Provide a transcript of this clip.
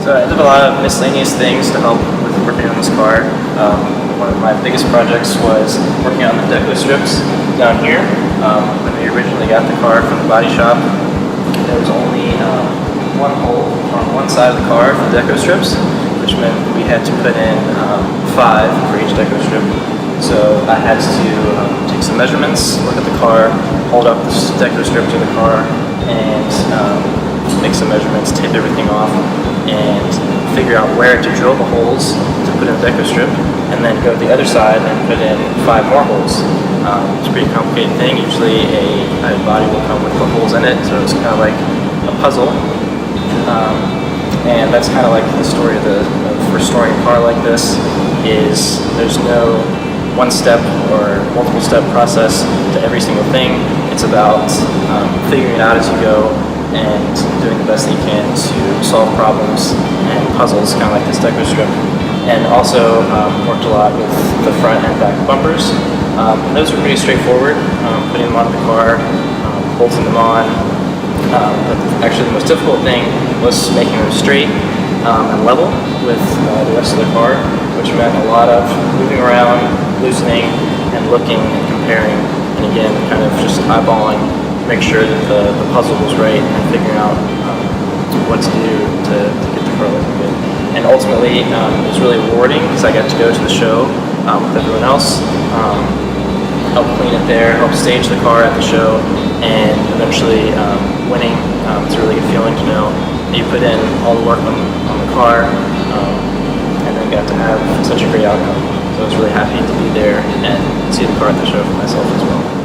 So I did a lot of miscellaneous things to help with working on this car. One of my biggest projects was working on the deco strips down here. When we originally got the car from the body shop, there was only one hole on one side of the car for the deco strips, which meant we had to put in 5 for each deco strip. So I had to take some measurements, look at the car, hold up the deco strip to the car, and make some measurements, tape everything off, and figure out where to drill the holes to put in the deco strip, and then go to the other side and put in 5 more holes. It's a pretty complicated thing. Usually a body will come with the holes in it, so it's kind of like a puzzle. And that's kind of like the story of restoring a car like this. Is there's no one-step or multiple-step process to every single thing. It's about figuring it out as you go and doing the best that you can to solve problems and puzzles, kind of like this deco strip. And also worked a lot with the front and back bumpers. Those were pretty straightforward, putting them on the car, bolting them on. But actually the most difficult thing was making them straight and level with the rest of the car, which meant a lot of moving around, loosening, and looking and comparing, and again, kind of just eyeballing to make sure that the puzzle was right and figuring out what to do to get the car looking good. And ultimately, it was really rewarding because I got to go to the show with everyone else, help clean it there, help stage the car at the show, and eventually winning. It's a really good feeling to know that you put in all the work on the car and then got to have such a great outcome. So I was really happy to be there and see the car at the show for myself as well.